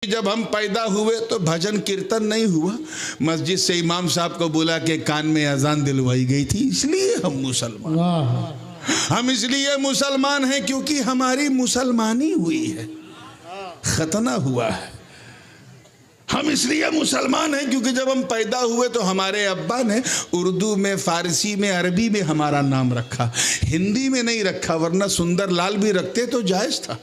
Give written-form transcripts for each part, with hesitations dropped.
جب ہم پیدا ہوئے تو بھجن کیرتن نہیں ہوا، مسجد سے امام صاحب کو بلا کے کان میں اذان دلوائی گئی تھی، اس لیے ہم مسلمان ہم اس لیے مسلمان ہیں کیونکہ ہماری مسلمانی ہوئی ہے، ختنہ ہوا ہے۔ ہم اس لیے مسلمان ہیں کیونکہ جب ہم پیدا ہوئے تو ہمارے ابا نے اردو میں، فارسی میں، عربی میں ہمارا نام رکھا، ہندی میں نہیں رکھا، ورنہ سندر لال بھی رکھتے تو جائز تھا۔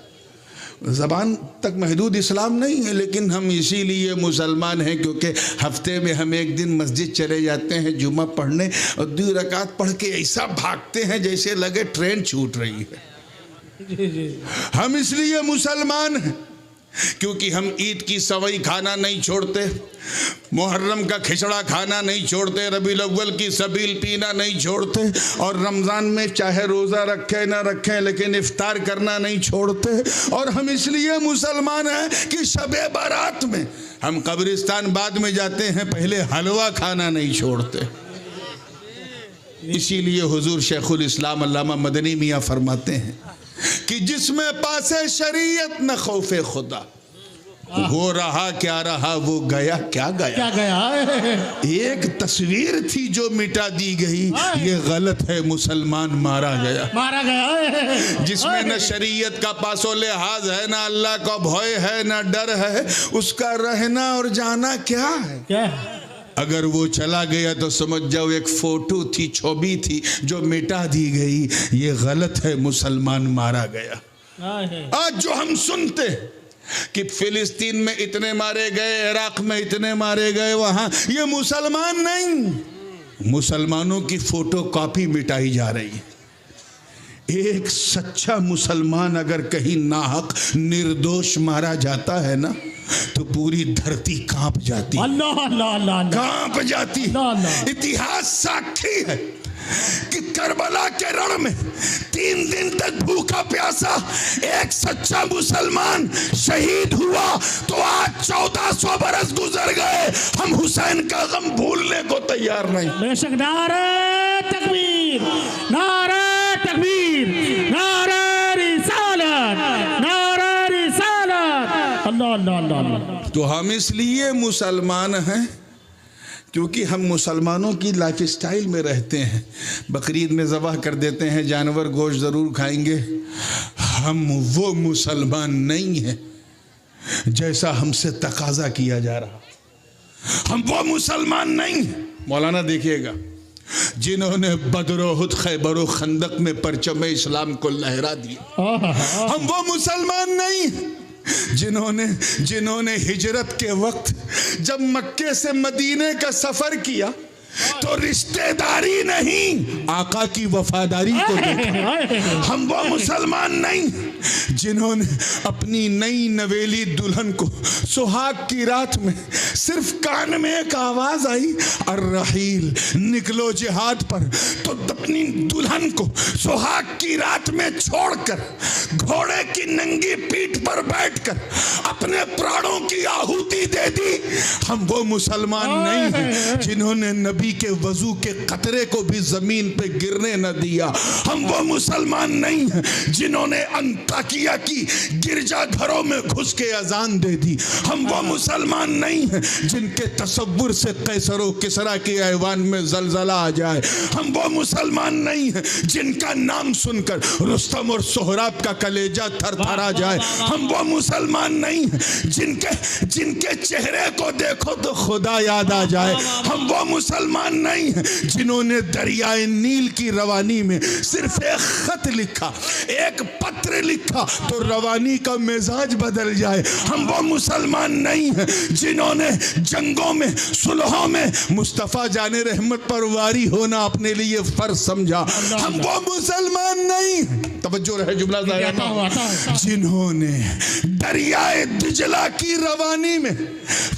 زبان تک محدود اسلام نہیں ہے، لیکن ہم اسی لیے مسلمان ہیں کیونکہ ہفتے میں ہم ایک دن مسجد چلے جاتے ہیں جمعہ پڑھنے، اور 2 رکعت پڑھ کے ایسا بھاگتے ہیں جیسے لگے ٹرین چھوٹ رہی ہے۔ ہم اس لیے مسلمان ہیں کیونکہ ہم عید کی سوئی کھانا نہیں چھوڑتے، محرم کا کھچڑا کھانا نہیں چھوڑتے، ربیع الاول کی سبیل پینا نہیں چھوڑتے، اور رمضان میں چاہے روزہ رکھیں نہ رکھیں لیکن افطار کرنا نہیں چھوڑتے۔ اور ہم اس لیے مسلمان ہیں کہ شب بارات میں ہم قبرستان بعد میں جاتے ہیں، پہلے حلوہ کھانا نہیں چھوڑتے۔ اسی لیے حضور شیخ الاسلام علامہ مدنی میاں فرماتے ہیں کہ جس میں پاسے شریعت نہ خوف خدا، ہو رہا کیا رہا وہ گیا کیا گیا۔ ایک تصویر تھی جو مٹا دی گئی، یہ غلط ہے، مسلمان مارا گیا۔ جس میں نہ شریعت کا پاس و لحاظ ہے، نہ اللہ کا بھوئے ہے، نہ ڈر ہے، اس کا رہنا اور جانا کیا ہے؟ اگر وہ چلا گیا تو سمجھ جاؤ ایک فوٹو تھی، چھوبی تھی جو مٹا دی گئی، یہ غلط ہے، مسلمان مارا گیا۔ آج جو ہم سنتے کہ فلسطین میں اتنے مارے گئے، عراق میں اتنے مارے گئے، وہاں، یہ مسلمان نہیں، مسلمانوں کی فوٹو کاپی مٹائی جا رہی ہے۔ ایک سچا مسلمان اگر کہیں ناحق نردوش مارا جاتا ہے نا تو پوری دھرتی کانپ جاتی، کانپ جاتی۔ اتہاس ساکھی ہے کہ کربلا کے رڑ میں 3 دن تک بھوکا پیاسا ایک سچا مسلمان شہید ہوا، تو آج 1400 برس گزر گئے، ہم حسین کا غم بھولنے کو تیار نہیں۔ بے شک نعرہ تکبیر، نعرہ تکبیر، نعرہ رسالت، نعرہ رسالت، اللہ اللہ اللہ اللہ۔ تو ہم اس لیے مسلمان ہیں کیونکہ ہم مسلمانوں کی لائف اسٹائل میں رہتے ہیں، بقرعید میں ذبح کر دیتے ہیں، جانور گوشت ضرور کھائیں گے۔ ہم وہ مسلمان نہیں ہیں جیسا ہم سے تقاضا کیا جا رہا، ہم وہ مسلمان نہیں ہیں۔ مولانا دیکھیے گا، جنہوں نے بدر و احد، خیبر و خندق میں پرچم اسلام کو لہرا دیا، ہم وہ مسلمان نہیں ہیں جنہوں نے ہجرت کے وقت جب مکے سے مدینے کا سفر کیا تو رشتہ داری نہیں، آقا کی وفاداری کو دیکھا۔ ہم وہ مسلمان نہیں جنہوں نے اپنی نئی نویلی دلہن کو سہاگ کی رات میں صرف کان میں ایک آواز آئی، الرحیل، نکلو جہاد پر، تو اپنی دلہن کو سہاگ کی رات میں چھوڑ کر گھوڑے کی ننگی پیٹھ پر بیٹھ کر اپنے پراڑوں کی آہوتی دے دی۔ ہم وہ مسلمان نہیں ہیں جنہوں نے نبی کے وضو کے قطرے کو بھی زمین پہ گرنے نہ دیا۔ ہم وہ مسلمان نہیں ہیں جنہوں نے انطاکیہ کی گرجا گھروں میں گھس کے اذان دے دی۔ ہم وہ مسلمان نہیں ہیں جن کے تصور سے قیصر و کسریٰ کے ایوان میں زلزلہ آ جائے۔ ہم وہ مسلمان نہیں ہیں جن کا نام سن کر رستم اور سہراب کا کلیجہ تھر تھرا جائے۔ ہم وہ مسلمان نہیں ہیں جن کے چہرے کو دیکھو تو خدا یاد آ جائے۔ ہم وہ مسلمان نہیں ہیں جنہوں نے دریائے نیل کی روانی میں صرف ایک خط لکھا، ایک پتر لکھا تو روانی کا مزاج بدل جائے۔ ہم وہ مسلمان نہیں ہیں جنہوں نے جنگوں میں، صلحوں میں مصطفیٰ جان رحمت پر واری ہونا اپنے لیے فرض سمجھا۔ ہم وہ مسلمان نہیں ہیں، توجہ رہے جملہ ظاہر، جنہوں نے دریائے دجلہ کی روانی میں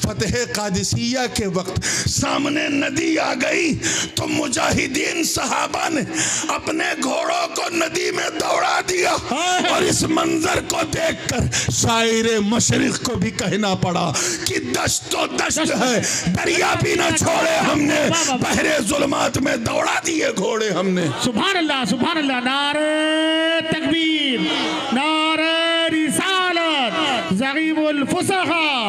فتح قادسیہ کے وقت سامنے ندی آ گئی تو مجاہدین صحابہ نے اپنے گھوڑوں کو ندی میں دوڑا دیا، اور اس منظر کو دیکھ کر شاعر مشرق کو بھی کہنا پڑا کہ دشت و دشت ہے، دریا بھی نہ چھوڑے ہم نے، بحر ظلمات میں دوڑا دیے گھوڑے ہم نے۔ سبحان اللہ، سبحان اللہ، نعرہ تکبیر، نعرہ رسالت، زعیم الفصحاء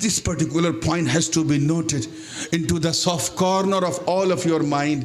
This particular point has to be noted into the soft corner of all of your mind.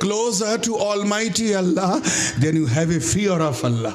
closer to Almighty Allah, then you have a fear of Allah.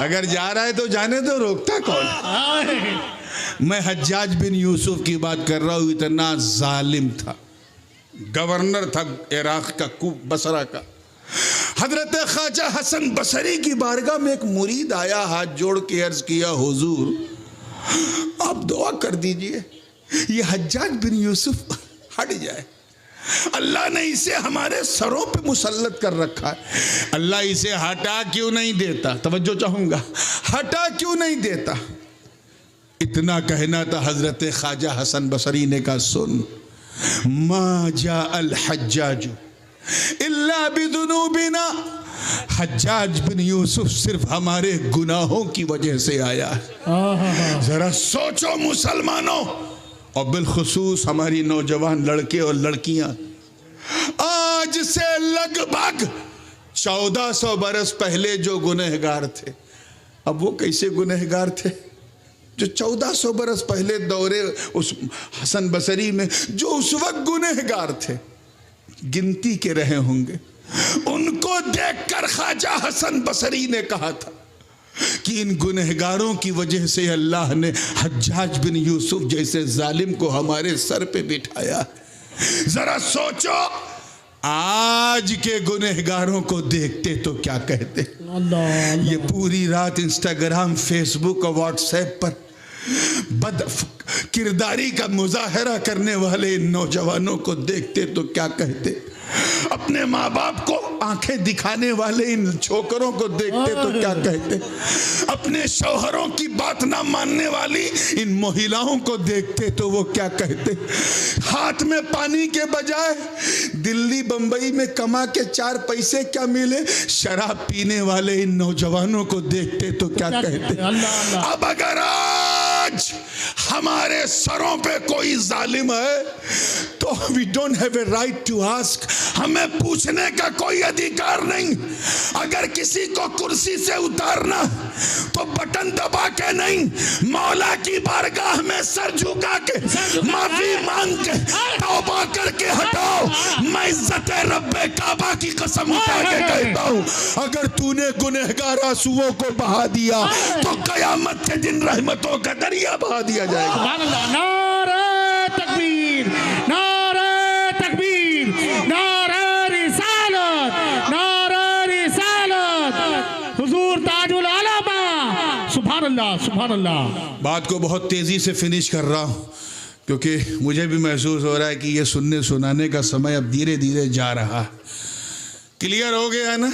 اگر جا رہا ہے تو جانے دو، روکتا کون؟ میں حجاج بن یوسف کی بات کر رہا ہوں، اتنا ظالم تھا، گورنر تھا عراق کا، بصرہ کا۔ حضرت خواجہ حسن بصری کی بارگاہ میں ایک مرید آیا، ہاتھ جوڑ کے عرض کیا حضور آپ دعا کر دیجئے یہ حجاج بن یوسف ہٹ جائے، اللہ نے اسے ہمارے سروں پہ مسلط کر رکھا ہے، اللہ اسے ہٹا کیوں نہیں دیتا؟ توجہ چاہوں گا، ہٹا کیوں نہیں دیتا؟ اتنا کہنا تھا، حضرت خواجہ حسن بصری نے کہا سن، ما جاء الحجاج الا بذنوبنا، حجاج بن یوسف صرف ہمارے گناہوں کی وجہ سے آیا ہے۔ ذرا سوچو مسلمانوں، اور بالخصوص ہماری نوجوان لڑکے اور لڑکیاں، آج سے لگ بھگ 1400 برس پہلے جو گنہگار تھے، اب وہ کیسے گنہگار تھے؟ جو 1400 برس پہلے دورے اس حسن بصری میں جو اس وقت گنہگار تھے، گنتی کے رہے ہوں گے، ان کو دیکھ کر خواجہ حسن بصری نے کہا تھا کہ ان گنہگاروں کی وجہ سے اللہ نے حجاج بن یوسف جیسے ظالم کو ہمارے سر پہ بٹھایا۔ ذرا سوچو آج کے گنہگاروں کو دیکھتے تو کیا کہتے؟ یہ پوری رات انسٹاگرام، فیس بک اور واٹس ایپ پر بد کرداری کا مظاہرہ کرنے والے ان نوجوانوں کو دیکھتے تو کیا کہتے؟ اپنے ماں باپ کو آنکھیں دکھانے والے ان چھوکروں کو دیکھتے تو کیا کہتے؟ اپنے شوہروں کی بات نہ ماننے والی ان مہیلاؤں کو دیکھتے تو وہ کیا کہتے؟ ہاتھ میں پانی کے بجائے دلی بمبئی میں کما کے 4 پیسے کیا ملے، شراب پینے والے ان نوجوانوں کو دیکھتے تو کیا کہتے؟ اب اگر آج ہمارے سروں پہ کوئی ظالم ہے تو we don't have a right to ask، ہمیں پوچھنے کا کوئی ادھیکار نہیں۔ اگر کسی کو کرسی سے اتارنا تو بٹن دبا کے نہیں، مولا کی بارگاہ میں سر جھکا کے معافی مانگ کے توبہ کر کے ہٹاؤ۔ میں عزت رب کعبہ کی قسم اٹھا کے کہتا ہوں، اگر تو نے گنہگار آنسوؤں کو بہا دیا تو قیامت کے دن رحمتوں کا دریا بہا دیا جائے گا۔ نعرہ تکبیر، نعرہ تکبیر، نعرہ رسالت، نعرہ رسالت، حضور تاج العلماء، سبحان اللہ، سبحان اللہ۔ بات کو بہت تیزی سے فنش کر رہا ہوں کیونکہ مجھے بھی محسوس ہو رہا ہے کہ یہ سننے سنانے کا سمے اب دھیرے دھیرے جا رہا۔ کلیئر ہو گیا نا؟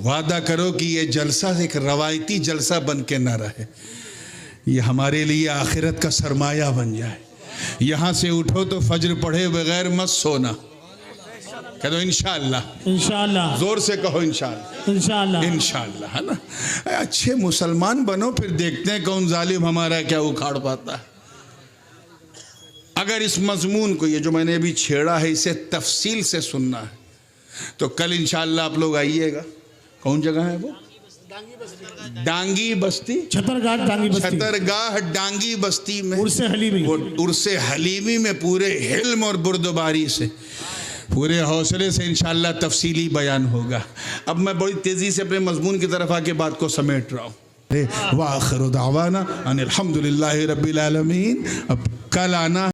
وعدہ کرو کہ یہ جلسہ ایک روایتی جلسہ بن کے نہ رہے، یہ ہمارے لیے آخرت کا سرمایہ بن جائے۔ یہاں سے اٹھو تو فجر پڑھے بغیر مت سونا، کہہ دو انشاءاللہ، انشاءاللہ، زور سے کہو انشاءاللہ، انشاءاللہ، انشاءاللہ، ہے نا؟ اچھے مسلمان بنو، پھر دیکھتے ہیں کون ظالم ہمارا کیا اکھاڑ پاتا ہے۔ اگر اس مضمون کو، یہ جو میں نے ابھی چھیڑا ہے، اسے تفصیل سے سننا ہے تو کل انشاءاللہ آپ لوگ آئیے گا۔ کون جگہ ہے وہ؟ ڈانگی بستی، چھترگاہ ڈانگی بستی، چھترگاہ ڈانگی بستی میں، عرس حلیمی، عرس حلیمی میں پورے حلم اور بردباری سے، پورے حوصلے سے انشاءاللہ تفصیلی بیان ہوگا۔ اب میں بڑی تیزی سے اپنے مضمون کی طرف آ کے بات کو سمیٹ رہا ہوں۔ وآخر دعوانا ان الحمدللہ رب العالمین۔ اب کل آنا